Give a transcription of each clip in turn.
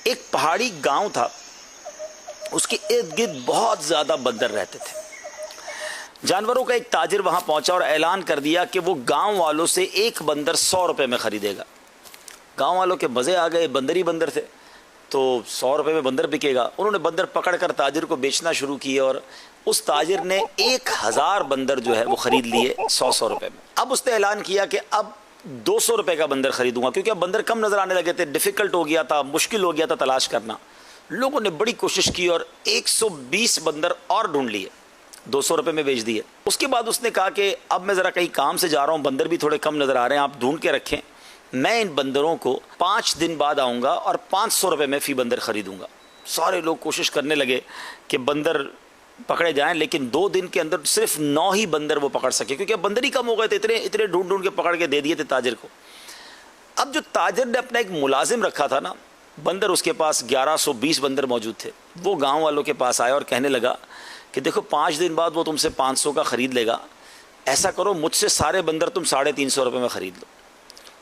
एक पहाड़ी गांव था, उसके इर्द गिर्द बहुत ज़्यादा बंदर रहते थे। जानवरों का एक ताजिर वहां पहुंचा और ऐलान कर दिया कि वो गांव वालों से एक बंदर 100 रुपये में ख़रीदेगा। गांव वालों के मज़े आ गए, बंदर ही बंदर थे तो 100 रुपये में बंदर बिकेगा। उन्होंने बंदर पकड़कर ताजिर को बेचना शुरू किए और उस ताजिर ने 1000 बंदर जो है वो ख़रीद लिए 100 रुपये में। अब उसने ऐलान किया कि अब 200 रुपये का बंदर खरीदूंगा, क्योंकि अब बंदर कम नज़र आने लगे थे, डिफ़िकल्ट हो गया था, मुश्किल हो गया था तलाश करना। लोगों ने बड़ी कोशिश की और 120 बंदर और ढूंढ लिए, 200 रुपये में बेच दिए। उसके बाद उसने कहा कि अब मैं ज़रा कहीं काम से जा रहा हूँ, बंदर भी थोड़े कम नज़र आ रहे हैं, आप ढूंढ के रखें, मैं इन बंदरों को 5 दिन बाद आऊँगा और 500 रुपये में फ़ी बंदर ख़रीदूँगा। सारे लोग कोशिश करने लगे कि बंदर पकड़े जाएं, लेकिन 2 दिन के अंदर सिर्फ 9 ही बंदर वो पकड़ सके, क्योंकि अब बंदर ही कम हो गए थे, इतने इतने ढूंढ ढूंढ के पकड़ के दे दिए थे ताजिर को। अब जो ताजिर ने अपना एक मुलाजिम रखा था ना, बंदर उसके पास 1120 बंदर मौजूद थे। वो गांव वालों के पास आया और कहने लगा कि देखो 5 दिन बाद वो तुमसे 500 का ख़रीद लेगा, ऐसा करो मुझसे सारे बंदर तुम 350 रुपये में ख़रीद लो।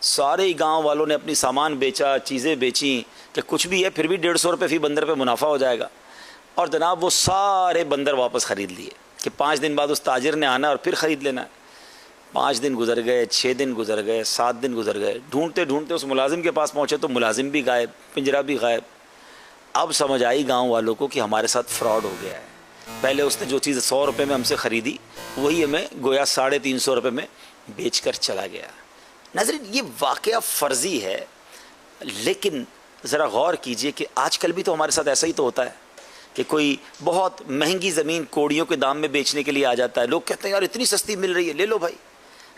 सारे ही गाँव वालों ने अपनी सामान बेचा, चीज़ें बेची कि कुछ भी है फिर भी 150 रुपये फ़ी बंदर पे मुनाफा हो जाएगा। और जनाब वो सारे बंदर वापस ख़रीद लिए कि 5 दिन बाद उस ताजिर ने आना और फिर ख़रीद लेना है। 5 दिन गुजर गए, 6 दिन गुजर गए, 7 दिन गुजर गए, ढूंढते ढूंढते उस मुलाजिम के पास पहुँचे तो मुलाजिम भी गायब, पिंजरा भी गायब। अब समझ आई गांव वालों को कि हमारे साथ फ्रॉड हो गया है। पहले उसने जो चीज़ 100 रुपये में हमसे ख़रीदी वही हमें गोया 350 रुपये में बेच कर चला गया। नाज़रीन, ये वाक़या फ़र्ज़ी है, लेकिन ज़रा गौर कीजिए कि आजकल भी तो हमारे साथ ऐसा ही तो होता है कि कोई बहुत महंगी ज़मीन कोड़ियों के दाम में बेचने के लिए आ जाता है। लोग कहते हैं यार इतनी सस्ती मिल रही है, ले लो भाई,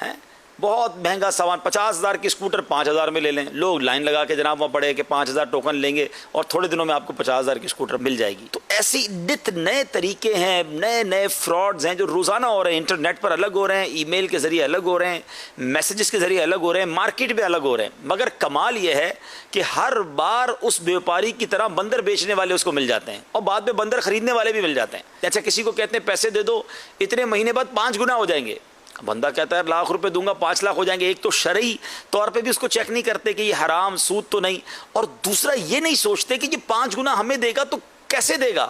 हैं बहुत महंगा सामान, 50,000 की स्कूटर 5,000 में ले लें। लोग लाइन लगा के जनाब वहाँ पड़े कि 5,000 टोकन लेंगे और थोड़े दिनों में आपको 50,000 की स्कूटर मिल जाएगी। तो ऐसी नित नए तरीके हैं, नए नए फ्रॉड्स हैं जो रोज़ाना हो रहे हैं। इंटरनेट पर अलग हो रहे हैं, ईमेल के ज़रिए अलग हो रहे हैं, मैसेजेस के ज़रिए अलग हो रहे हैं, मार्केट में अलग हो रहे हैं। मगर कमाल ये है कि हर बार उस व्यापारी की तरह बंदर बेचने वाले उसको मिल जाते हैं और बाद में बंदर ख़रीदने वाले भी मिल जाते हैं। अच्छा, किसी को कहते हैं पैसे दे दो, इतने महीने बाद 5 गुना हो जाएंगे। बंदा कहता है लाख रुपए दूंगा 5 लाख हो जाएंगे। एक तो शरई तौर पे भी उसको चेक नहीं करते कि ये हराम सूद तो नहीं, और दूसरा ये नहीं सोचते कि ये 5 गुना हमें देगा तो कैसे देगा,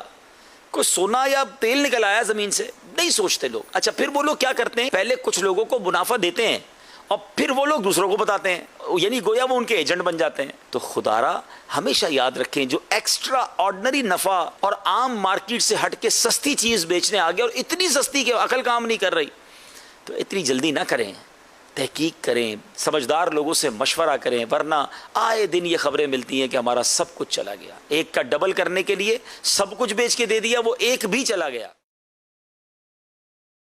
कोई सोना या तेल निकल आया ज़मीन से, नहीं सोचते लोग। अच्छा, फिर वो लोग क्या करते हैं, पहले कुछ लोगों को मुनाफा देते हैं और फिर वो लोग दूसरों को बताते हैं, यानी गोया वो उनके एजेंट बन जाते हैं। तो खुदारा हमेशा याद रखें, जो एक्स्ट्रा ऑर्डिनरी नफ़ा और आम मार्केट से हट के सस्ती चीज़ बेचने आ गया और इतनी सस्ती कि अकल काम नहीं कर रही, तो इतनी जल्दी ना करें, तहकीक करें, समझदार लोगों से मशवरा करें, वरना आए दिन ये खबरें मिलती हैं कि हमारा सब कुछ चला गया। एक का डबल करने के लिए सब कुछ बेच के दे दिया, वो एक भी चला गया।